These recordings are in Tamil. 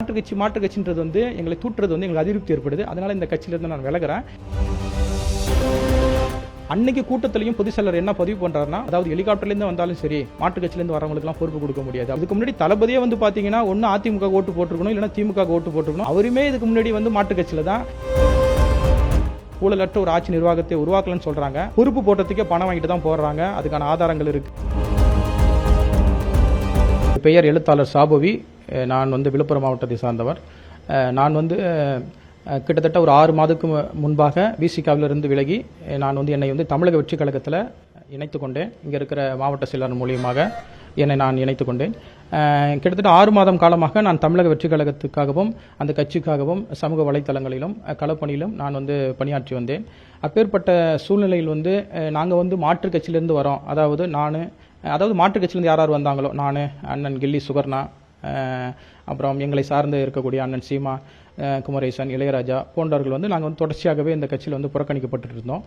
மாற்று கட்சின்றது வந்து எங்களை தூற்றுறது வந்து எங்களுக்கு அதிருப்தி ஏற்படுது. அதனால இந்த கட்சியிலிருந்து நான் விலகிறேன். அன்னைக்கு கூட்டத்திலையும் பொதுச் செயலர் என்ன பதிவு பண்றாருன்னா, அதாவது ஹெலிகாப்டர்லேருந்து வந்தாலும் சரி, மாற்று கட்சியிலேருந்து வரவங்களுக்குலாம் பொறுப்பு கொடுக்க முடியாது. அதுக்கு முன்னாடி தளபதியே வந்து பார்த்தீங்கன்னா, ஒன்று அதிமுக ஓட்டு போட்டிருக்கணும், இல்லைன்னா திமுக ஓட்டு போட்டிருக்கணும். அவருமே இதுக்கு முன்னாடி வந்து மாற்று கட்சியில தான் ஊழலற்ற ஒரு ஆட்சி நிர்வாகத்தை உருவாக்கலன்னு சொல்றாங்க. பொறுப்பு போட்டதுக்கே பணம் வாங்கிட்டு தான் போடுறாங்க. அதுக்கான ஆதாரங்கள் இருக்கு. பெயர் எழுத்தாளர் சாபவி. நான் வந்து விழுப்புரம் மாவட்டத்தை சார்ந்தவர். நான் வந்து கிட்டத்தட்ட ஒரு 6 மாதத்துக்கு முன்பாக விசிகாவிலிருந்து விலகி நான் வந்து என்னை வந்து தமிழக வெற்றி கழகத்தில் இணைத்து கொண்டேன். இங்கே இருக்கிற மாவட்ட செயலர் மூலியமாக என்னை நான் இணைத்து கொண்டேன். கிட்டத்தட்ட 6 மாதம் காலமாக நான் தமிழக வெற்றி கழகத்துக்காகவும் அந்த கட்சிக்காகவும் சமூக வலைத்தளங்களிலும் களப்பணியிலும் நான் வந்து பணியாற்றி வந்தேன். அப்பேற்பட்ட சூழ்நிலையில் வந்து நாங்கள் வந்து மாற்று கட்சியிலேருந்து வரோம். அதாவது மாற்று கட்சியிலேருந்து யார் வந்தாங்களோ, நான், அண்ணன் கில்லி சுகர்ணா, அப்புறம் எங்களை சார்ந்து இருக்கக்கூடிய அண்ணன் சீமா, குமரேசன், இளையராஜா போன்றவர்கள் வந்து நாங்கள் வந்து தொடர்ச்சியாகவே இந்த கட்சியில் வந்து புறக்கணிக்கப்பட்டு இருந்தோம்.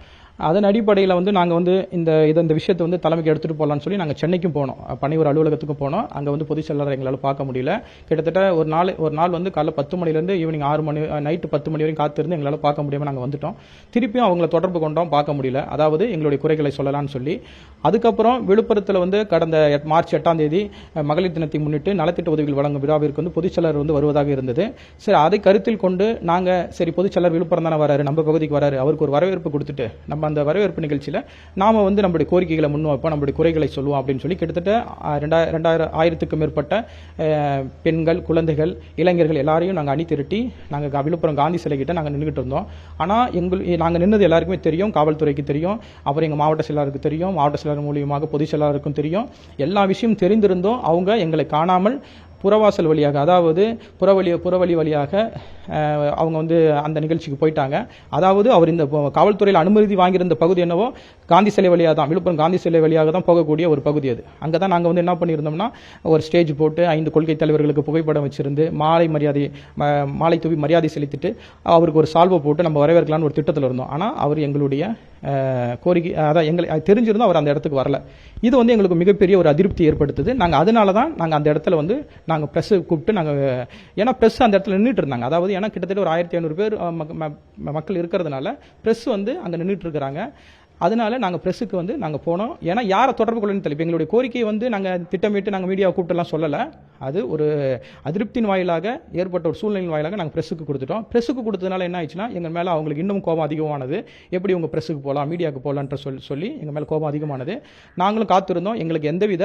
அதன் அடிப்படையில் வந்து நாங்கள் வந்து இந்த விஷயத்தை வந்து தலைமைக்கு எடுத்துகிட்டு போகலான்னு சொல்லி நாங்கள் சென்னைக்கும் போனோம். பணியூர் அலுவலகத்துக்கும் போனோம். அங்கே வந்து பொதுச் செயலாளர் எங்களால் பார்க்க முடியல. கிட்டத்தட்ட ஒரு நாள் வந்து காலைல 10 மணிலேருந்து ஈவினிங் 6 மணி நைட்டு 10 மணி வரைக்கும் காத்திருந்து எங்களால் பார்க்க முடியாமல் நாங்கள் வந்துட்டோம். திருப்பியும் அவங்கள தொடர்பு கொண்டோம், பார்க்க முடியல. அதாவது எங்களுடைய குறைகளை சொல்லலாம்னு சொல்லி. அதுக்கப்புறம் விழுப்புரத்தில் வந்து கடந்த மார்ச் 8ஆம் தேதி மகளிர் தினத்தை முன்னிட்டு நலத்திட்ட உதவிகள் வழங்கும் விழாவிற்கு வந்து பொதுச் செயலாளர் வந்து வருவதாக இருந்தது. சரி, அதை கருத்தில் கொண்டு நாங்கள் சரி பொதுச் செயலாளர் விழுப்புரம் தானே வராரு, நம்ம பகுதிக்கு வராரு, அவருக்கு ஒரு வரவேற்பு கொடுத்துட்டு நம்ம அந்த வரவேற்பு நிகழ்ச்சியில் நாம வந்து நம்முடைய கோரிக்கைகளை முன்வைப்போம், நம்முடைய குறைகளை சொல்லுவோம் அப்படின்னு சொல்லி கிட்டத்தட்ட 2000க்கும் மேற்பட்ட பெண்கள், குழந்தைகள், இளைஞர்கள் எல்லாரையும் நாங்கள் அணி திரட்டி நாங்கள் விழுப்புரம் காந்தி சிலை கிட்ட நாங்கள் நின்றுட்டு இருந்தோம். ஆனால் நாங்கள் நின்னது எல்லாருக்குமே தெரியும், காவல்துறைக்கு தெரியும், அப்புறம் எங்கள் மாவட்ட செயலாளருக்கு தெரியும், மாவட்ட செயலாளர் மூலியமாக பொதுச் செயலாளருக்கும் தெரியும். எல்லா விஷயம் தெரிந்திருந்தோம். அவங்க எங்களை காணாமல் புறவாசல் வழியாக, அதாவது புறவழி வழியாக அவங்க வந்து அந்த நிகழ்ச்சிக்கு போயிட்டாங்க. அதாவது அவர் இந்த காவல்துறையில் அனுமதி வாங்கியிருந்த பகுதி என்னவோ காந்தி சிலை வழியாக தான், விழுப்புரம் காந்தி சிலை வழியாக தான் போகக்கூடிய ஒரு பகுதி அது. அங்கே தான் நாங்கள் வந்து என்ன பண்ணியிருந்தோம்னா, ஒரு ஸ்டேஜ் போட்டு 5 கொள்கை தலைவர்களுக்கு புகைப்படம் வச்சிருந்து மாலை தூவி மரியாதை செலுத்திட்டு அவருக்கு ஒரு சால்வை போட்டு நம்ம வரவேற்கலான்னு ஒரு திட்டத்தில் இருந்தோம். ஆனால் அவர் எங்களுடைய கோரிக்கை, அதான் எங்களுக்கு தெரிஞ்சிருந்தோம், அவர் அந்த இடத்துக்கு வரல. இது வந்து எங்களுக்கு மிகப்பெரிய ஒரு அதிருப்தி ஏற்படுத்துது. நாங்கள் அதனால தான் நாங்கள் அந்த இடத்துல வந்து நாங்கள் ப்ரெஸ்ஸை கூப்பிட்டு ஏன்னா ப்ரெஸ் அந்த இடத்துல நின்றுட்டு இருந்தாங்க. அதாவது ஏன்னா கிட்டத்தட்ட ஒரு 1500 பேர் மக்கள் இருக்கிறதுனால ப்ரெஸ் வந்து அங்கே நின்றுட்டு இருக்கிறாங்க. அதனால நாங்கள் ப்ரெஸ்ஸுக்கு வந்து நாங்கள் போனோம். ஏன்னா யாரை தொடர்பு கொள்ளணும்னு தெரியல. எங்களுடைய கோரிக்கையை வந்து நாங்கள் திட்டமிட்டு நாங்கள் மீடியாவை கூப்பிட்டுலாம் சொல்லலை. அது ஒரு அதிருப்தியின் வாயிலாக ஏற்பட்ட ஒரு சூழ்நிலையின் வாயிலாக நாங்கள் ப்ரெஸ்ஸுக்கு கொடுத்துட்டோம். ப்ரெஸ்ஸுக்கு கொடுத்ததுனால என்ன ஆயிடுச்சுன்னா, எங்கள் மேலே அவங்களுக்கு இன்னும் கோபம் அதிகமானது. எப்படி உங்கள் ப்ரெஸ்ஸுக்கு போகலாம், மீடியாவுக்கு போகலான்ற சொல்லி எங்கள் மேலே கோபம் அதிகமானது. நாங்களும் காத்திருந்தோம். எங்களுக்கு எந்தவித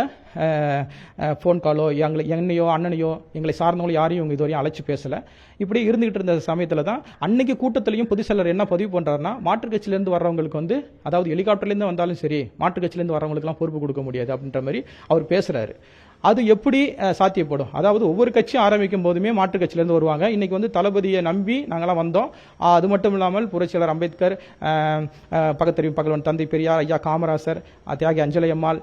ஃபோன் காலோ, என்னையோ அண்ணனையோ எங்களை சார்ந்தவங்களோ யாரையும் இவங்க இதுவரையும் அழைச்சி பேசலை. இப்படி இருந்துகிட்டு இருந்த சமயத்தில் தான் அன்னைக்கு கூட்டத்திலையும் பொதுச் செயலர் என்ன பதிவு பண்ணுறாருன்னா, மாற்று கட்சியிலேருந்து வர்றவங்களுக்கு வந்து, அதாவது ஹெலிகாப்டர்லேருந்து வந்தாலும் சரி, மாற்று கட்சியிலேருந்து வரவங்களுக்குலாம் பொறுப்பு கொடுக்க முடியாது அப்படின்ற மாதிரி அவர் பேசுகிறாரு. அது எப்படி சாத்தியப்படும்? அதாவது ஒவ்வொரு கட்சியும் ஆரம்பிக்கும் போதுமே மாற்று கட்சியிலேருந்து வருவாங்க. இன்னைக்கு வந்து தளபதியை நம்பி நாங்களாம் வந்தோம். அது மட்டும் இல்லாமல் புரட்சியாளர் அம்பேத்கர், பகத்தறிவு பகலவன் தந்தை பெரியார், ஐயா காமராசர், தியாகி அஞ்சலை அம்மாள்,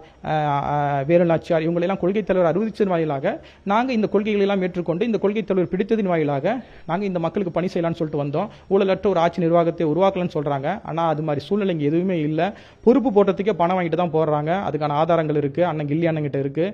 வேலுநாச்சியார், இவங்களெல்லாம் கொள்கை தலைவர் அறிவிச்சதன் வாயிலாக நாங்கள் இந்த கொள்கைகளெல்லாம் ஏற்றுக்கொண்டு இந்த கொள்கை தலைவர் பிடித்ததின் வாயிலாக நாங்கள் இந்த மக்களுக்கு பணி செய்யலாம்னு சொல்லிட்டு வந்தோம். ஊழலற்ற ஒரு ஆட்சி நிர்வாகத்தை உருவாக்கலன்னு சொல்றாங்க. ஆனால் அது மாதிரி சூழ்நிலை இங்கே எதுவுமே இல்லை. பொறுப்பு போட்டதுக்கே பணம் வாங்கிட்டு தான் போடுறாங்க. அதுக்கான ஆதாரங்கள் இருக்கு. அண்ணன் கில்லி அண்ணங்கிட்ட இருக்கு,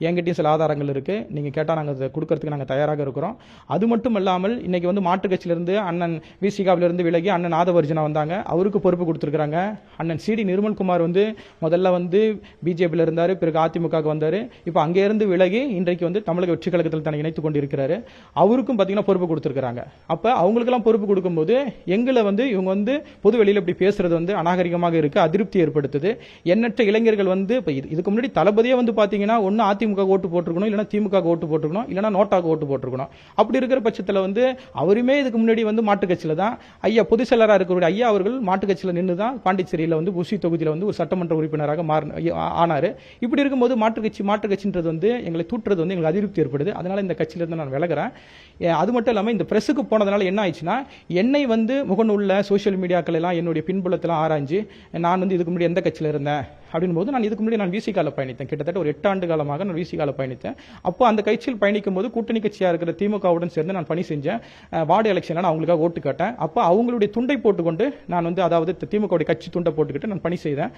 எங்கிட்டையும் சில ஆதாரங்கள் இருக்கு. நீங்க கேட்டா நாங்கள் அதை கொடுக்கறதுக்கு நாங்கள் தயாராக இருக்கிறோம். அது மட்டும் இல்லாமல் இன்னைக்கு வந்து மாற்று கட்சியிலிருந்து அண்ணன் விசிகாவிலிருந்து விலகி அண்ணன் நாதவர்ஜனா வந்தாங்க. அவருக்கு பொறுப்பு கொடுத்துருக்காங்க. அண்ணன் சிடி நிர்மல்குமார் வந்து முதல்ல வந்து பிஜேபியில் இருந்தார், பிறகு அதிமுக வந்தார். இப்போ அங்கே இருந்து விலகி இன்றைக்கு வந்து தமிழக வெற்றி கழகத்தில் தன்னை இணைத்துக் கொண்டிருக்கிறாரு. அவருக்கும் பார்த்தீங்கன்னா பொறுப்பு கொடுத்துருக்காங்க. அப்போ அவங்களுக்கெல்லாம் பொறுப்பு கொடுக்கும்போது எங்களை வந்து இவங்க வந்து பொது வெளியில் இப்படி பேசுறது வந்து அநாகரிகமாக இருக்கு, அதிருப்தி ஏற்படுத்துது. எண்ணற்ற இளைஞர்கள் வந்து இப்போ இதுக்கு முன்னாடி தளபதியே வந்து பார்த்தீங்கன்னா ஒன்று அதிமுக ஓட்டு போட்டிருக்கணும், இல்லைன்னா திமுக ஓட்டு போட்டிருக்கணும், இல்லைன்னா நோட்டாக்கு ஓட்டு போட்டிருக்கணும். அப்படி இருக்கிற பட்சத்தில் வந்து அவருமே இதுக்கு முன்னாடி வந்து மாட்டு கட்சியில தான் ஐயா பொதுச் செயலராக இருக்கக்கூடிய ஐயா அவர்கள் மாட்டு கட்சியில் நின்று தான் பாண்டிச்சேரியில் வந்து உசி தொகுதியில் வந்து ஒரு சட்டமன்ற உறுப்பினராக ஆனாரு. இப்படி இருக்கும்போது மாற்று கட்சின்றது வந்து எங்களை தூற்றுறது வந்து எங்களுக்கு அதிருப்தி ஏற்படுது. அதனால இந்த கட்சியிலிருந்து நான் விலகிறேன். அது மட்டும் இல்லாமல் இந்த பிரஸுக்கு போனதுனால என்ன ஆயிடுச்சுன்னா, என்னை வந்து முகநூல்ல சோசியல் மீடியாக்கள் எல்லாம் என்னுடைய பின்புலத்தெல்லாம் ஆராய்ஞ்சு நான் வந்து இதுக்கு முன்னாடி எந்த கட்சியில் இருந்தேன், அப்படின் போது நான் இதுக்கு முன்னாடி நான் விசிகாவில் பயணித்தேன். கிட்டத்தட்ட ஒரு 8 ஆண்டு காலமாக நான் விசிகாவில் பயணித்தேன். அப்போ அந்த கட்சியில் பயணிக்கும் போது கூட்டணி கட்சியாக இருக்கிற திமுகவுடன் சேர்ந்து நான் பணி செஞ்சேன். வார்டு எலெக்ஷனில் நான் அவங்களுக்காக ஓட்டு கேட்டேன். அப்போ அவங்களுடைய துண்டை போட்டுக்கொண்டு நான் வந்து அதாவது திமுகவுடைய கட்சி துண்டை போட்டுக்கிட்டு நான் பணி செய்தேன்.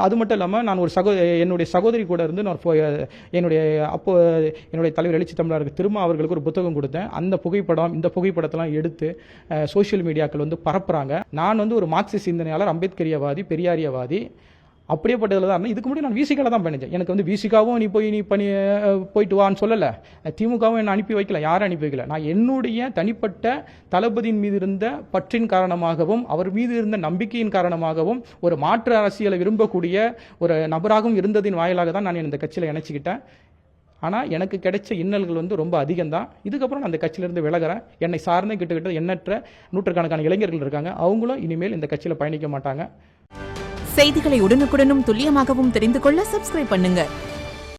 அது மட்டும் இல்லாமல் நான் ஒரு என்னுடைய சகோதரி கூட இருந்து நான் என்னுடைய தலைவர் எழுச்சி தமிழருக்கு திரும்ப அவர்களுக்கு ஒரு புத்தகம் கொடுத்தேன். அந்த புகைப்படம் இந்த புகைப்படத்தெல்லாம் எடுத்து சோசியல் மீடியாக்கள் வந்து பரப்புறாங்க. நான் வந்து ஒரு மார்க்சிஸ்ட் சிந்தனையாளர், அம்பேத்கரியவாதி, பெரியாரியவாதி, அப்படியேப்பட்டதில் தான். இதுக்கு முன்னாடி நான் விசிகாவில் தான் பயணித்தேன். எனக்கு வந்து விசிகாவும் நீ போயிட்டு வான்னு சொல்லலை, திமுகவும் என்னை அனுப்பி வைக்கல, யாரும் அனுப்பி வைக்கல. நான் என்னுடைய தனிப்பட்ட தளபதியின் மீது இருந்த பற்றின் காரணமாகவும் அவர் மீது இருந்த நம்பிக்கையின் காரணமாகவும் ஒரு மாற்று அரசியலை விரும்பக்கூடிய ஒரு நபராகவும் இருந்ததின் வாயிலாக தான் நான் இந்த கட்சியில் இணைச்சிக்கிட்டேன். ஆனால் எனக்கு கிடைச்ச இன்னல்கள் வந்து ரொம்ப அதிகம் தான். இதுக்கப்புறம் நான் அந்த கட்சியிலேருந்து விலகிறேன். என்னை சார்ந்தே கிட்டத்தட்ட எண்ணற்ற நூற்றுக்கணக்கான இளைஞர்கள் இருக்காங்க. அவங்களும் இனிமேல் இந்த கட்சியில் பயணிக்க மாட்டாங்க. செய்திகளை உடனுக்குடனும் துல்லியமாகவும் தெரிந்து கொள்ள சப்ஸ்கிரைப் பண்ணுங்க.